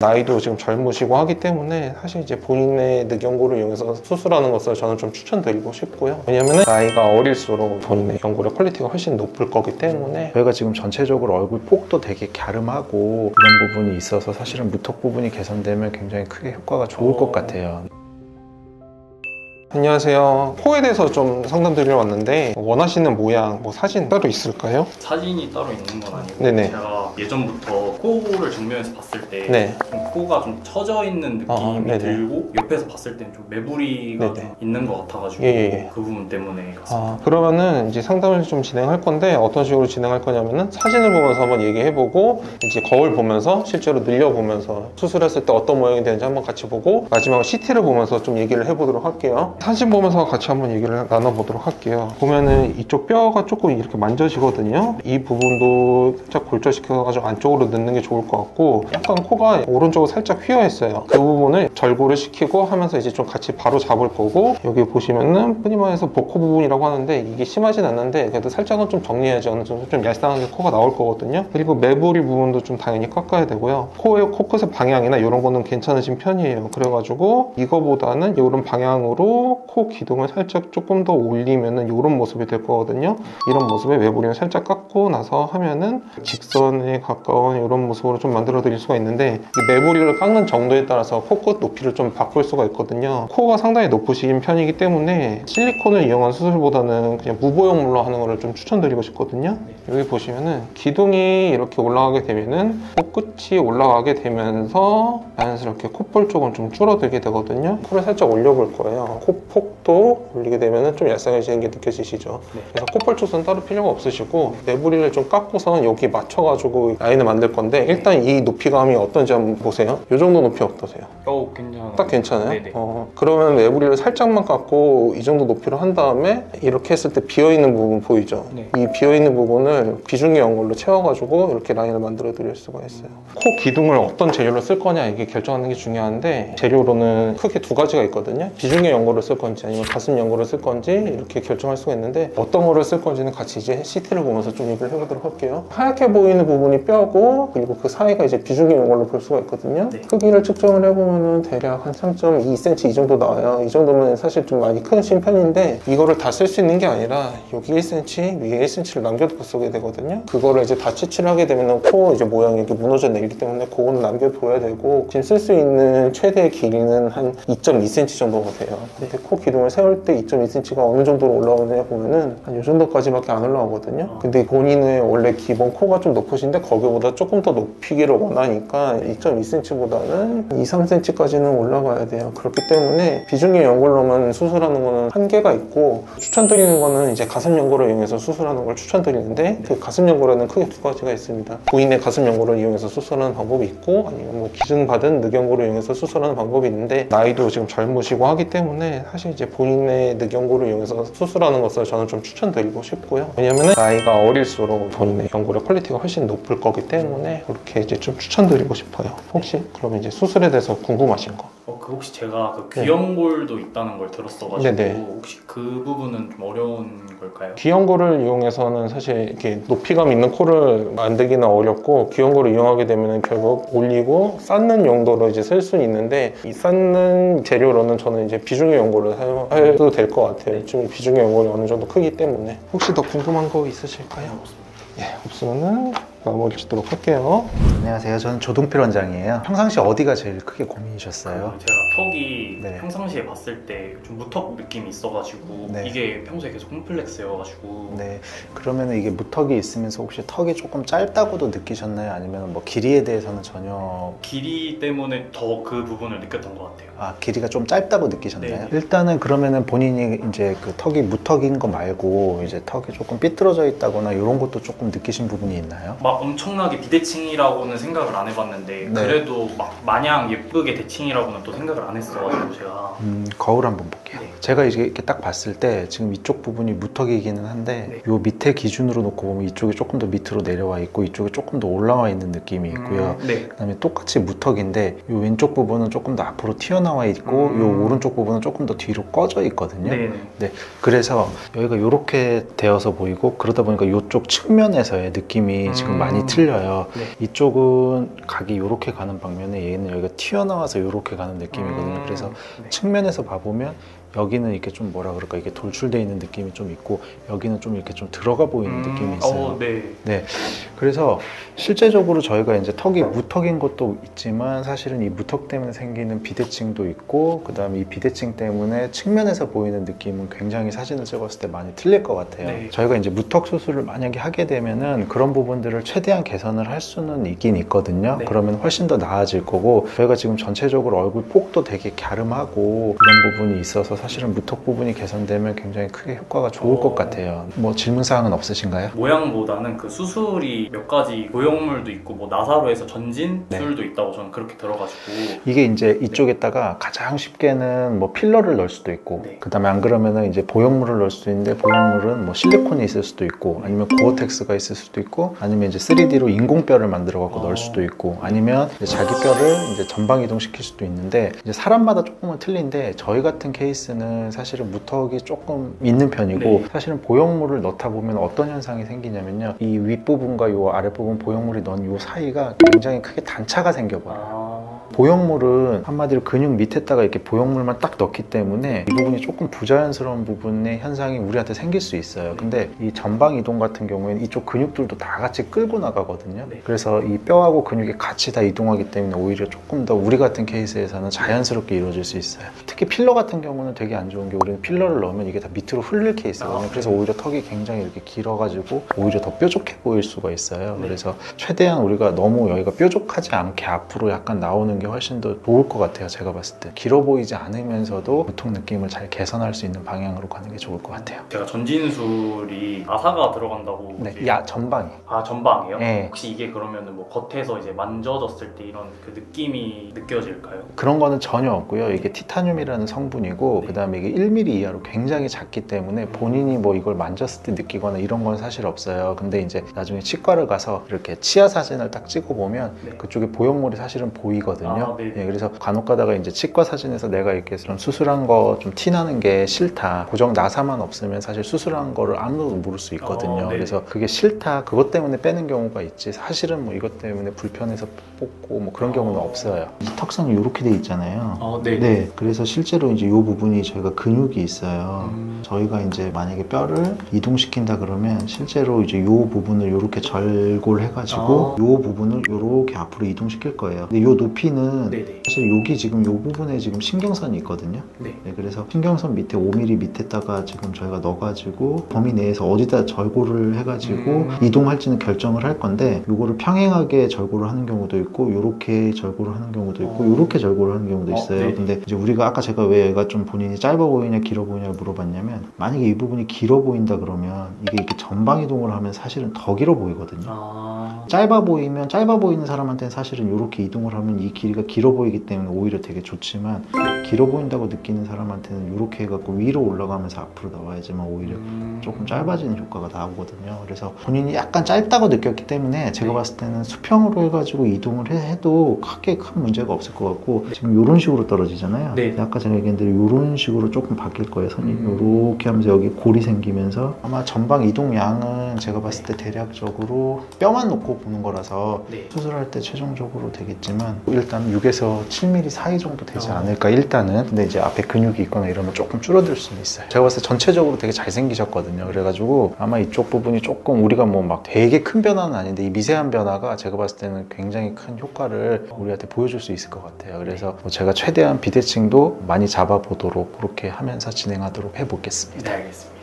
나이도 지금 젊으시고 하기 때문에 사실 이제 본인의 늑연고를 이용해서 수술하는 것을 저는 좀 추천드리고 싶고요. 왜냐면 나이가 어릴수록 본인의 연골의 퀄리티가 훨씬 높을 거기 때문에 저희가 지금 전체적으로 얼굴 폭도 되게 갸름하고 이런 부분이 있어서 사실은 무턱 부분이 개선되면 굉장히 크게 효과가 좋을 것 같아요. 안녕하세요. 코에 대해서 좀 상담드리러 왔는데 원하시는 모양, 사진 따로 있을까요? 사진이 따로 있는 건 아니고 네네. 제가 예전부터 코를 정면에서 봤을 때 네. 좀 코가 좀 처져 있는 느낌이 네네. 들고 옆에서 봤을 때는 좀 매부리가 네네. 좀 있는 것 같아가지고 예. 그 부분 때문에 갔습니다. 그러면은 이제 상담을 좀 진행할 건데 어떤 식으로 진행할 거냐면은 사진을 보면서 한번 얘기해보고 이제 거울 보면서 실제로 늘려보면서 수술했을 때 어떤 모양이 되는지 한번 같이 보고 마지막으로 CT를 보면서 좀 얘기를 해보도록 할게요. 사진 보면서 같이 한번 얘기를 나눠보도록 할게요. 보면은 이쪽 뼈가 조금 이렇게 만져지거든요. 이 부분도 살짝 골절시켜가지고 안쪽으로 넣는 게 좋을 것 같고 약간 코가 오른쪽으로 살짝 휘어 있어요. 그 부분을 절골을 시키고 하면서 이제 좀 같이 바로 잡을 거고 여기 보시면은 흔히 말해서 복코 부분이라고 하는데 이게 심하진 않는데 그래도 살짝은 좀 정리해야지 어느 정도 좀 얄쌍하게 코가 나올 거거든요. 그리고 매부리 부분도 좀 당연히 깎아야 되고요. 코의 코끝의 방향이나 이런 거는 괜찮으신 편이에요. 그래가지고 이거보다는 이런 방향으로 코 기둥을 살짝 조금 더 올리면은 이런 모습이 될 거거든요. 이런 모습에 매부리를 살짝 깎고 나서 하면은 직선에 가까운 이런 모습으로 좀 만들어 드릴 수가 있는데 이 매부리를 깎는 정도에 따라서 코끝 높이를 좀 바꿀 수가 있거든요. 코가 상당히 높으신 편이기 때문에 실리콘을 이용한 수술보다는 그냥 무보형물로 하는 거를 좀 추천드리고 싶거든요. 여기 보시면은 기둥이 이렇게 올라가게 되면은 코끝이 올라가게 되면서 자연스럽게 콧볼 쪽은 좀 줄어들게 되거든요. 코를 살짝 올려볼 거예요. 코폭도 올리게 되면은 좀 얄쌍해지는 게 느껴지시죠? 그래서 콧볼 쪽은 따로 필요가 없으시고 매부리를 좀 깎고서 여기 맞춰가지고 라인을 만들 건데 일단 이 높이감이 어떤지 한번 보세요. 이 정도 높이 어떠세요? 괜찮아요. 딱 괜찮아요? 네네. 그러면 매부리를 살짝만 깎고 이 정도 높이로 한 다음에 이렇게 했을 때 비어있는 부분 보이죠? 네. 이 비어있는 부분을 비중의 연골로 채워가지고 이렇게 라인을 만들어 드릴 수가 있어요. 코 기둥을 어떤 재료로 쓸 거냐 이게 결정하는 게 중요한데 재료로는 크게 두 가지가 있거든요. 비중의 연골을 쓸 건지 아니면 가슴 연골을 쓸 건지 이렇게 결정할 수가 있는데 어떤 거를 쓸 건지는 같이 이제 CT를 보면서 좀 얘기를 해보도록 할게요. 하얗게 보이는 부분이 뼈고 그리고 그 사이가 이제 비중의 연골로 볼 수가 있거든요. 네. 크기를 측정을 해보면은 대략 한 3.2cm 이 정도 나와요. 이 정도면 사실 좀 많이 크신 편인데 이거를 다 쓸 수 있는 게 아니라 여기 1cm, 위에 1cm를 남겨두고 쓰게 되거든요. 그거를 이제 다 채취를 하게 되면은 코 이제 모양이 이렇게 무너져 내리기 때문에 그거는 남겨둬야 되고 지금 쓸 수 있는 최대 길이는 한 2.2cm 정도가 돼요. 근데 코 기둥을 세울 때 2.2cm가 어느 정도로 올라오느냐 보면은 한 이 정도까지밖에 안 올라오거든요. 근데 본인의 원래 기본 코가 좀 높으신데 거기보다 조금 더 높이기를 원하니까 2.2cm보다는 2, 3cm까지는 올라가야 돼요. 그렇기 때문에 비중의 연골로만 수술하는 거는 한계가 있고 추천드리는 거는 이제 가슴 연골을 이용해서 수술하는 걸 추천드리는데 그 가슴 연골에는 크게 두 가지가 있습니다. 부인의 가슴 연골을 이용해서 수술하는 방법이 있고 아니면 기증받은 늑연골을 이용해서 수술하는 방법이 있는데 나이도 지금 젊으시고 하기 때문에 사실 이제 본인의 늑연골을 이용해서 수술하는 것을 저는 좀 추천드리고 싶고요. 왜냐면 나이가 어릴수록 본인의 연골의 퀄리티가 훨씬 높을 거기 때문에 그렇게 이제 좀 추천드리고 싶어요. 혹시 그러면 이제 수술에 대해서 궁금하신 거? 혹시 제가 그 귀연골도 있다는 걸 들었어가지고 네네. 혹시 그 부분은 좀 어려운 걸까요? 귀연골을 이용해서는 사실 이렇게 높이감 있는 코를 만들기는 어렵고 귀연골을 이용하게 되면 결국 올리고 쌓는 용도로 이제 쓸 수는 있는데 이 쌓는 재료로는 저는 이제 비중의 연골을 사용해도 될 것 같아요. 지금 비중의 연골이 어느 정도 크기 때문에 혹시 더 궁금한 거 있으실까요? 예, 없으면은 마무리 짓도록 할게요. 안녕하세요. 저는 조동필 원장이에요. 평상시 어디가 제일 크게 고민이셨어요? 제가 턱이 네. 평상시에 봤을 때 좀 무턱 느낌이 있어가지고 네. 이게 평소에 계속 콤플렉스여가지고 네. 그러면 이게 무턱이 있으면서 혹시 턱이 조금 짧다고도 느끼셨나요? 아니면 뭐 길이에 대해서는 전혀 길이 때문에 더 그 부분을 느꼈던 것 같아요. 길이가 좀 짧다고 느끼셨나요? 네. 일단은 그러면은 본인이 이제 그 턱이 무턱인 거 말고 이제 턱이 조금 삐뚤어져 있다거나 이런 것도 조금 느끼신 부분이 있나요? 막 엄청나게 비대칭이라고는 생각을 안 해봤는데 네. 그래도 막 마냥 예쁘게 대칭이라고는 또 생각을 안 했어가지고 제가. 거울 한번 볼게요. 네. 제가 이제 이렇게 딱 봤을 때 지금 이쪽 부분이 무턱이기는 한데 요 밑에 기준으로 놓고 보면 이쪽이 조금 더 밑으로 내려와 있고 이쪽이 조금 더 올라와 있는 느낌이 있고요. 네. 그다음에 똑같이 무턱인데 요 왼쪽 부분은 조금 더 앞으로 튀어나와 있고 요 오른쪽 부분은 조금 더 뒤로 꺼져 있거든요. 네. 그래서 여기가 이렇게 되어서 보이고 그러다 보니까 이쪽 측면에서의 느낌이 지금 많이 틀려요. 네. 이쪽은 각이 이렇게 가는 방면에 얘는 여기가 튀어나와서 이렇게 가는 느낌이거든요. 그래서 네. 측면에서 봐보면 여기는 이렇게 좀 뭐라 그럴까 이게 돌출되어 있는 느낌이 좀 있고 여기는 좀 이렇게 좀 들어가 보이는 느낌이 있어요. 네. 그래서 실제적으로 저희가 이제 턱이 무턱인 것도 있지만 사실은 이 무턱 때문에 생기는 비대칭도 있고 그 다음에 이 비대칭 때문에 측면에서 보이는 느낌은 굉장히 사진을 찍었을 때 많이 틀릴 것 같아요. 네. 저희가 이제 무턱 수술을 만약에 하게 되면은 그런 부분들을 최대한 개선을 할 수는 있긴 있거든요. 네. 그러면 훨씬 더 나아질 거고 저희가 지금 전체적으로 얼굴 폭도 되게 갸름하고 이런 부분이 있어서 사실은 무턱 부분이 개선되면 굉장히 크게 효과가 좋을 것 같아요. 뭐 질문사항은 없으신가요? 모양보다는 그 수술이 몇 가지 고형물도 있고 뭐 나사로 해서 전진술도 있다고 저는 그렇게 들어가지고 이게 이제 이쪽에다가 가장 쉽게는 뭐 필러를 넣을 수도 있고 네. 그 다음에 안 그러면은 이제 보형물을 넣을 수도 있는데 보형물은 뭐 실리콘이 있을 수도 있고 아니면 고어텍스가 있을 수도 있고 아니면 이제 3D로 인공뼈를 만들어 갖고 넣을 수도 있고 아니면 이제 자기 뼈를 이제 전방 이동시킬 수도 있는데 이제 사람마다 조금은 틀린데 저희 같은 케이스는 사실은 무턱이 조금 있는 편이고 네. 사실은 보형물을 넣다 보면 어떤 현상이 생기냐면요 이 윗부분과 요 아랫부분 보형물이 넣은 요 사이가 굉장히 크게 단차가 생겨버려요. 보형물은 한마디로 근육 밑에다가 이렇게 보형물만 딱 넣기 때문에 이 부분이 조금 부자연스러운 부분의 현상이 우리한테 생길 수 있어요. 근데 이 전방 이동 같은 경우에는 이쪽 근육들도 다 같이 끌고 나가거든요. 네. 그래서 이 뼈하고 근육이 같이 다 이동하기 때문에 오히려 조금 더 우리 같은 케이스에서는 자연스럽게 이루어질 수 있어요. 특히 필러 같은 경우는 되게 안 좋은 게 우리는 필러를 넣으면 이게 다 밑으로 흘릴 케이스거든요. 그래서 오히려 턱이 굉장히 이렇게 길어가지고 오히려 더 뾰족해 보일 수가 있어요. 네. 그래서 최대한 우리가 너무 여기가 뾰족하지 않게 앞으로 약간 나오는 게 훨씬 더 좋을 것 같아요. 제가 봤을 때 길어 보이지 않으면서도 무턱 느낌을 잘 개선할 수 있는 방향으로 가는 게 좋을 것 같아요. 제가 전진술이 나사가 들어간다고 네, 이제- 야 전방이. 전방이에요? 네. 혹시 이게 그러면은 뭐 겉에서 이제 만져졌을 때 이런 그 느낌이 느껴질까요? 그런 거는 전혀 없고요. 이게 티타늄이라는 성분이고 네. 그다음에 이게 1mm 이하로 굉장히 작기 때문에 본인이 뭐 이걸 만졌을 때 느끼거나 이런 건 사실 없어요. 근데 이제 나중에 치과를 가서 이렇게 치아 사진을 딱 찍어 보면 네. 그쪽에 보형물이 사실은 보이거든요. 네. 예, 그래서 간혹 가다가 이제 치과 사진에서 내가 이렇게 좀 수술한 거 좀 티나는 게 싫다. 고정 나사만 없으면 사실 수술한 거를 아무도 모를 수 있거든요. 네. 그래서 그게 싫다. 그것 때문에 빼는 경우가 있지. 사실은 뭐 이것 때문에 불편해서 뽑고 뭐 그런 경우는 없어요. 턱선이 이렇게 돼 있잖아요. 네. 그래서 실제로 이제 이 부분이 저희가 근육이 있어요. 저희가 이제 만약에 뼈를 이동시킨다 그러면 실제로 이제 이 부분을 이렇게 절골 해가지고 이 부분을 이렇게 앞으로 이동시킬 거예요. 근데 이 높이는 네네. 사실 여기 지금 이 부분에 지금 신경선이 있거든요. 네. 그래서 신경선 밑에 5mm 밑에다가 지금 저희가 넣어가지고 범위 내에서 어디다 절골을 해가지고 이동할지는 결정을 할 건데 이거를 평행하게 절골을 하는 경우도 있고 이렇게 절골을 하는 경우도 있고 이렇게 절골을 하는 경우도 있어요. 네네. 근데 이제 우리가 아까 제가 왜 얘가 좀 본인이 짧아 보이냐 길어 보이냐를 물어봤냐면 만약에 이 부분이 길어 보인다 그러면 이게 이렇게 전방 이동을 하면 사실은 더 길어 보이거든요. 짧아 보이면 짧아 보이는 사람한테는 사실은 이렇게 이동을 하면 이 길이가 길어 보이기 때문에 오히려 되게 좋지만 길어 보인다고 느끼는 사람한테는 이렇게 해갖고 위로 올라가면서 앞으로 나와야지만 오히려 조금 짧아지는 효과가 나오거든요. 그래서 본인이 약간 짧다고 느꼈기 때문에 제가 봤을 때는 수평으로 해가지고 이동을 해도 크게 큰 문제가 없을 것 같고 지금 이런 식으로 떨어지잖아요. 네. 아까 제가 얘기한 대로 이런 식으로 조금 바뀔 거예요. 선이 이렇게 하면서 여기 골이 생기면서 아마 전방 이동 양은 제가 봤을 때 대략적으로 뼈만 놓고 보는 거라서 네. 수술할 때 최종적으로 되겠지만 일단 6에서 7mm 사이 정도 되지 않을까 일단은. 근데 이제 앞에 근육이 있거나 이러면 조금 줄어들 수는 있어요. 제가 봤을 때 전체적으로 되게 잘생기셨거든요. 그래가지고 아마 이쪽 부분이 조금 우리가 뭐 막 되게 큰 변화는 아닌데 이 미세한 변화가 제가 봤을 때는 굉장히 큰 효과를 우리한테 보여줄 수 있을 것 같아요. 그래서 뭐 제가 최대한 비대칭도 많이 잡아보도록 그렇게 하면서 진행하도록 해보겠습니다. 네, 알겠습니다.